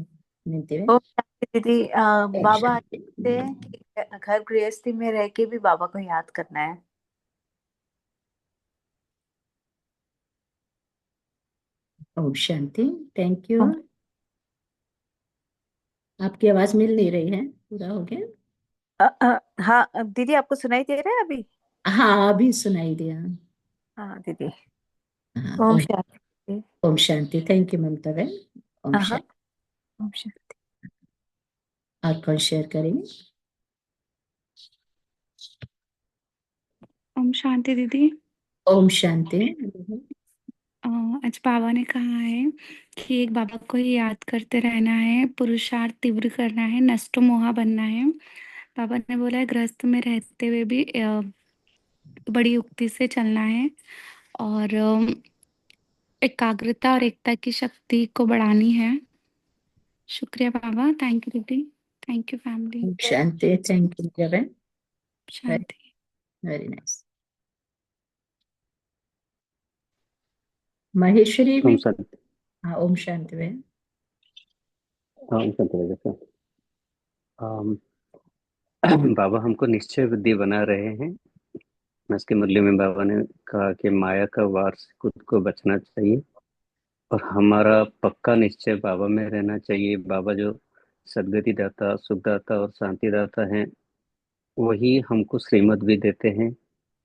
नीति बहन। ओम शांति दीदी। ओम बाबा शांति। कहते हैं कि घर गृहस्थी में रह के भी बाबा को याद करना है। ओम शांति। ओम शांति दीदी। बाबा कहते हैं कि घर गृहस्थी में रह के भी बाबा को याद करना है। ओम शांति। ओम शांति दीदी। बाबा कहते हैं कि घर गृहस्थी में रह के भी बाबा को याद करना है। ओम शांति। Thank you. ओम- आपकी आवाज मिल नहीं रही है, पूरा हो गया? हाँ दीदी, आपको सुनाई दे रहा है अभी? हाँ, अभी सुनाई दिया। हाँ दीदी। हाँ, ओम ओम शांति। ओम शांति। थैंक यू ममता बहन। ओम हाँ शांति। ओम शांति। और कौन शेयर करेंगे? ओम शांति दीदी। ओम शांति। अ, आज बाबा ने कहा है कि एक बाबा को ही याद करते रहना है, पुरुषार्थ तीव्र करना है, नष्टो मोहा बनना है। बाबा ने बोला है गृहस्थ में रहते हुए भी बड़ी युक्ति से चलना है और एकाग्रता और एकता की शक्ति को बढ़ानी है। शुक्रिया बाबा। थैंक यू दीदी। Thank you family. ओम शांति। थैंक यू बहन। शांति। Very nice. महेश्वरी ओम भी। शांति। हाँ, ओम शांति बहन। ओम शांति भैया सर। बाबा हमको निश्चय बुद्धि बना रहे हैं। आज के मुरली में बाबा ने कहा कि माया का वार से खुद को बचना चाहिए और हमारा पक्का निश्चय बाबा में रहना चाहिए। बाबा जो सदगति दाता, सुखदाता और शांति दाता हैं, वही हमको श्रीमत भी देते हैं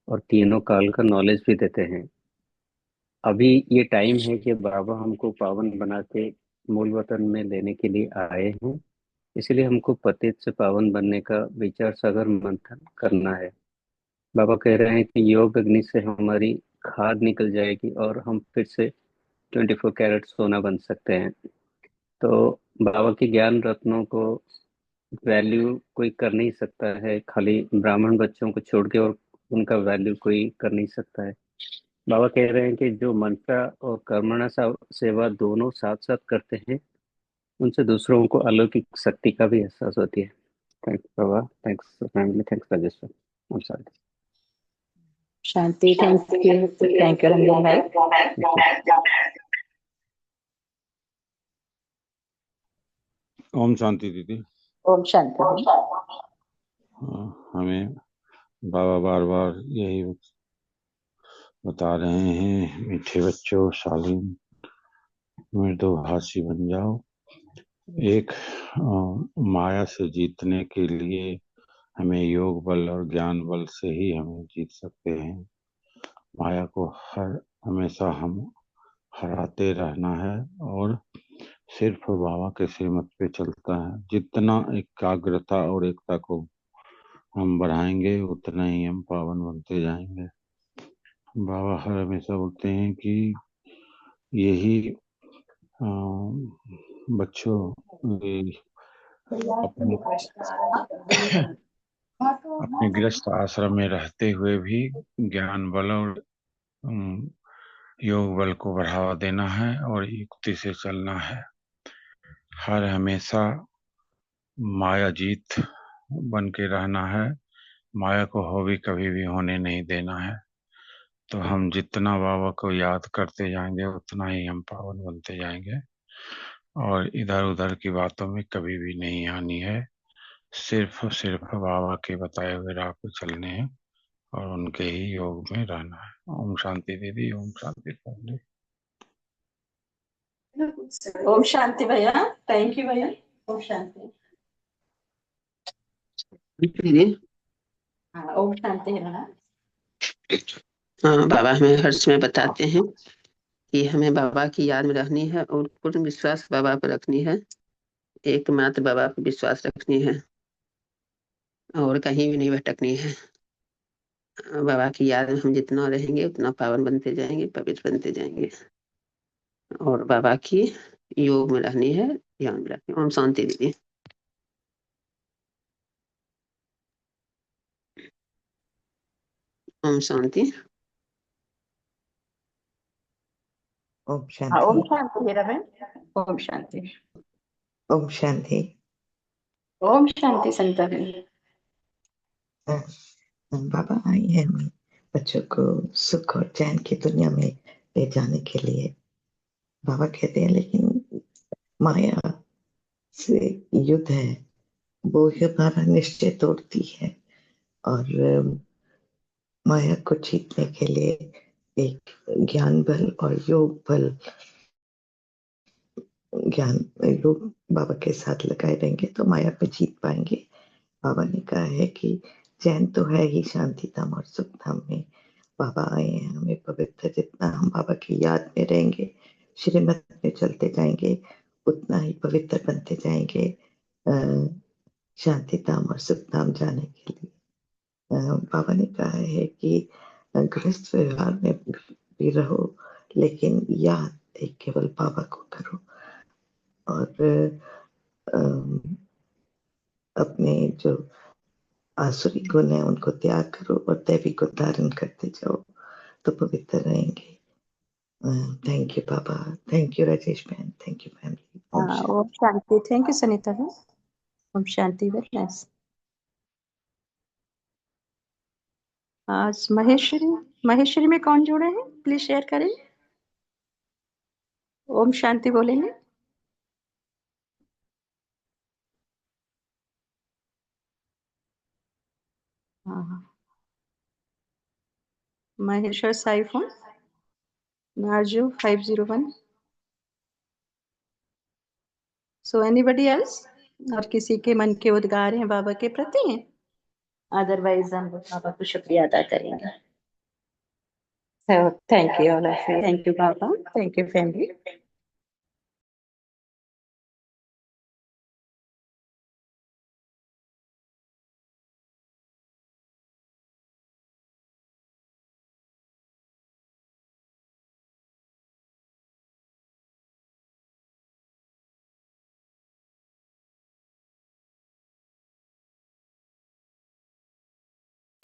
और तीनों काल का नॉलेज भी देते हैं। अभी ये टाइम है कि बाबा हमको पावन बना के मूल वतन में लेने के लिए आए हैं। इसलिए हमको पतित से पावन बनने का विचार सागर मंथन करना है। बाबा कह रहे हैं कि योग अग्नि से हमारी खाद निकल जाएगी और हम फिर से 24 कैरेट सोना बन सकते हैं। तो बाबा के ज्ञान रत्नों को वैल्यू कोई कर नहीं सकता है, खाली ब्राह्मण बच्चों को छोड़ के, और उनका वैल्यू कोई कर नहीं सकता है। बाबा कह रहे हैं कि जो मनसा और कर्मणा सेवा दोनों साथ साथ करते हैं, उनसे दूसरों को अलौकिक शक्ति का भी एहसास होती है। Thanks Baba, thanks family, thanks Rajeshwar. I'm sorry. Shanti. Thank you Ranjan भाई। ओम शांति दीदी। ओम शांति। हमें बाबा बार बार यही बता रहे हैं, मीठे बच्चों, शालीन मृदुभाषी बन जाओ। एक माया से जीतने के लिए हमें योग बल और ज्ञान बल से ही हमें जीत सकते हैं। माया को हमेशा हम हराते रहना है और सिर्फ बाबा के श्रीमत पे चलता है। जितना एकाग्रता और एकता को हम बढ़ाएंगे, उतना ही हम पावन बनते जाएंगे। बाबा हर हमेशा बोलते हैं कि यही बच्चों अपने गृहस्थ आश्रम में रहते हुए भी ज्ञान बल और योग बल को बढ़ावा देना है और युक्ति से चलना है। हर हमेशा माया जीत बन के रहना है। माया को कभी भी होने नहीं देना है। तो हम जितना बाबा को याद करते जाएंगे, उतना ही हम पावन बनते जाएंगे और इधर उधर की बातों में कभी भी नहीं आनी है। सिर्फ बाबा के बताए हुए राह पे चलने हैं और उनके ही योग में रहना है। ओम शांति दीदी। ओम शांति फैमिली। ओम शांति भैया। थैंक यू भैया। ओम शांति। दीदी। हाँ, ओम शांति है ना। हाँ, बाबा हमें हर समय बताते हैं कि हमें बाबा की याद में रहनी है और पूर्ण विश्वास बाबा पर रखनी है। एकमात्र बाबा पर विश्वास रखनी है और कहीं भी नहीं भटकनी है। बाबा की याद में हम जितना रहेंगे उतना पावन बनते जाएंगे, पवित्र बनते जाएंगे और बाबा की योग में रहनी है, ध्यान में रखनी है। ओम शांति दीदी। ओम शांति। ओम हाँ, शांति। ओम शांति है रवि। ओम शांति। ओम शांति। ओम शांति संता है। बाबा आई है बच्चों को सुख और चैन की दुनिया में ले जाने के लिए। बाबा कहते हैं लेकिन माया से युद्ध है, वो हमारा निश्चय तोड़ती है और माया को जीतने के लिए एक ज्ञान बल और योग बल ज्ञान योग बाबा के साथ लगाए रहेंगे तो माया पे जीत पाएंगे। बाबा ने कहा है कि चैन तो है ही शांति धाम और सुख धाम में। बाबा आए हैं हमें पवित्र, जितना हम बाबा की याद में रहेंगे, श्रीमत में चलते जाएंगे, उतना ही पवित्र बनते जाएंगे शांति धाम और सुख धाम जाने के लिए। बाबा ने कहा है कि गृहस्थ व्यवहार में भी रहो, लेकिन याद एक केवल बाबा को करो और अपने जो आसुरी गुण है उनको त्याग करो और दैवी को धारण करते जाओ तो पवित्र रहेंगे। थैंक यू बाबा, थैंक यू राजेश बहन, थैंक यू फैमिली। ओम शांति। थैंक यू सनीता बहन। ओम शांति। Very nice. आज महेश्वरी में कौन जुड़े हैं? प्लीज शेयर करें। ओम शांति बोलेंगे। हाँ, Maheshwar Sai phone Narzo 501। So anybody else? और किसी के मन के उद्गार हैं बाबा के प्रति हैं? अदरवाइज हम बाबा को शुक्रिया अदा करेंगे। Thank you all of you. Thank you बाबा। Thank you family.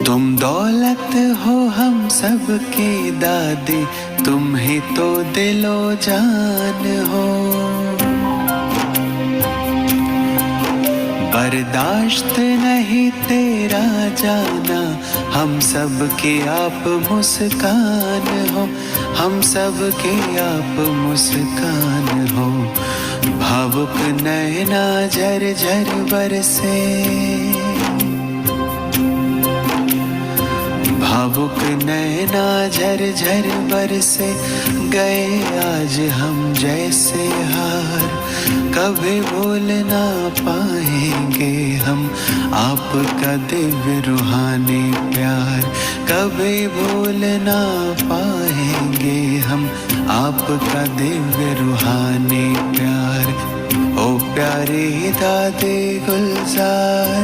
तुम दौलत हो हम सबके दादी, तुम ही तो दिलो जान हो। बर्दाश्त नहीं तेरा जाना, हम सब के आप मुस्कान हो, हम सब के आप मुस्कान हो। भावुक नैना झर झर बरसे, भावुक नैना झर झर बरसे, गए आज हम जैसे हार। कभी भूल ना पाएंगे हम आपका दिव्य रूहानी प्यार, कभी भूल ना पाएंगे हम आपका दिव्य रूहानी प्यार। ओ प्यारे दादे गुलजार,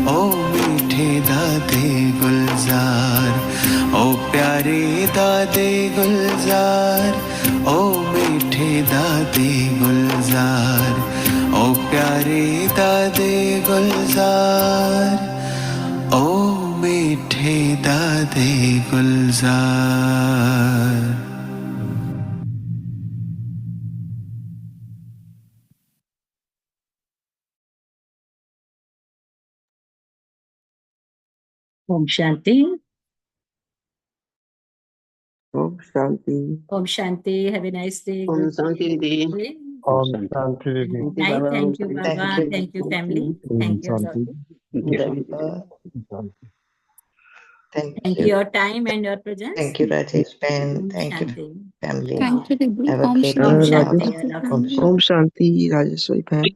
ओ मीठे दादे गुलजार, ओ प्यारे दादे गुलजार, ओ मीठे दादे गुलजार, ओ प्यारे दादे गुलजार, ओ मीठे दादे गुलजार। ओम शांति। ओम शांति। ओम शांति। Have a nice day. ओम शांति दीदी। ओम शांति दीदी। नाइट। बाबा, ओम थैंक यू शांति। बाबा। Thank you family. Thank you शांति। Thank you your time and your presence. Thank you Rajesh बहन, Om thank you Shanti. Family. Thank you दीदी। हैव अ ओम ग्रेट Om डे शांति। Shanti. I love ओम you. ओम शांति राजेश्वरी बहन।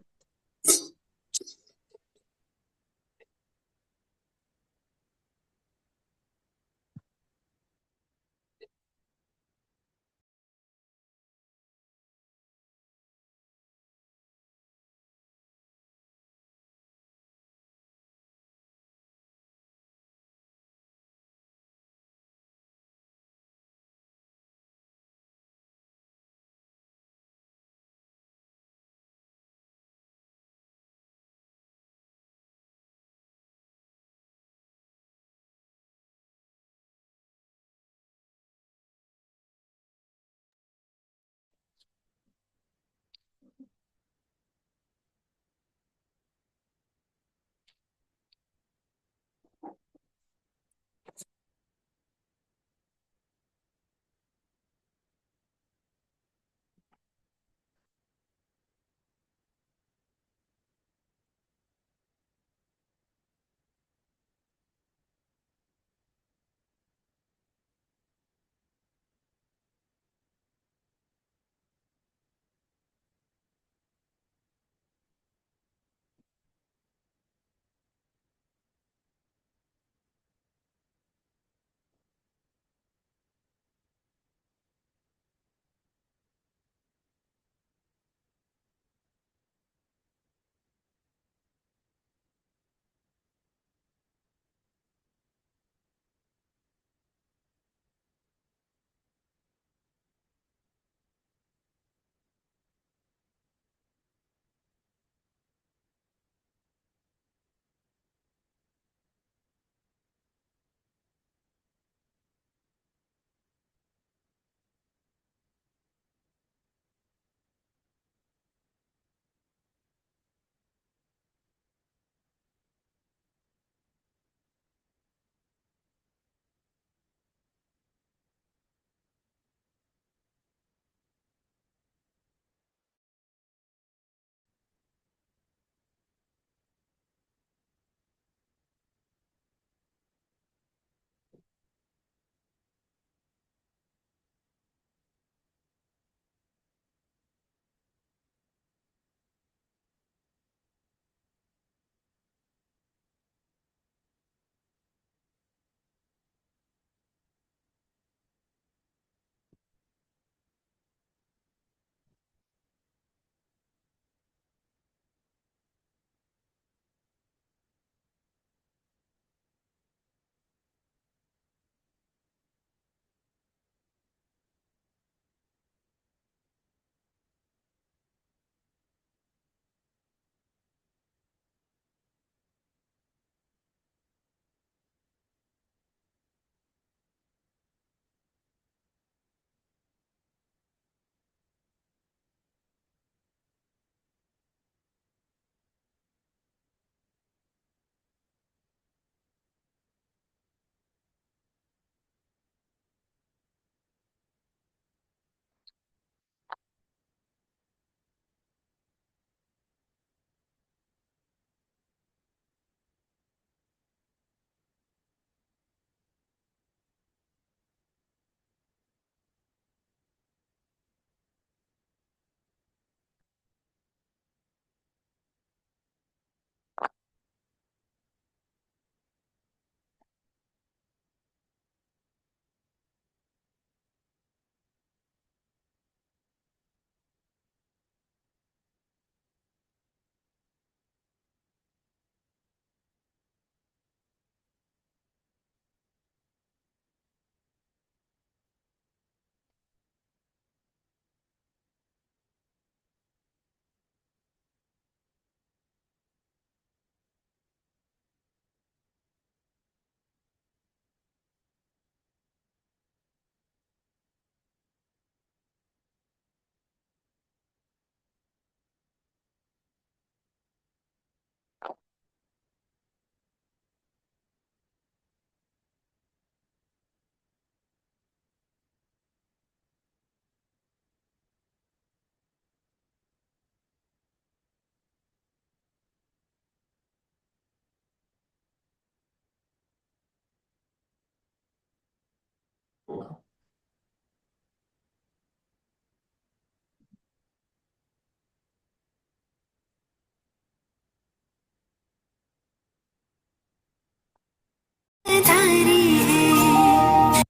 जारी है।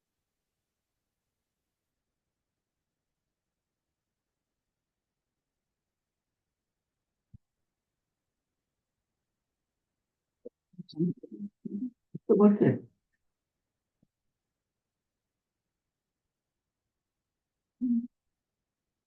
तो बोलते हैं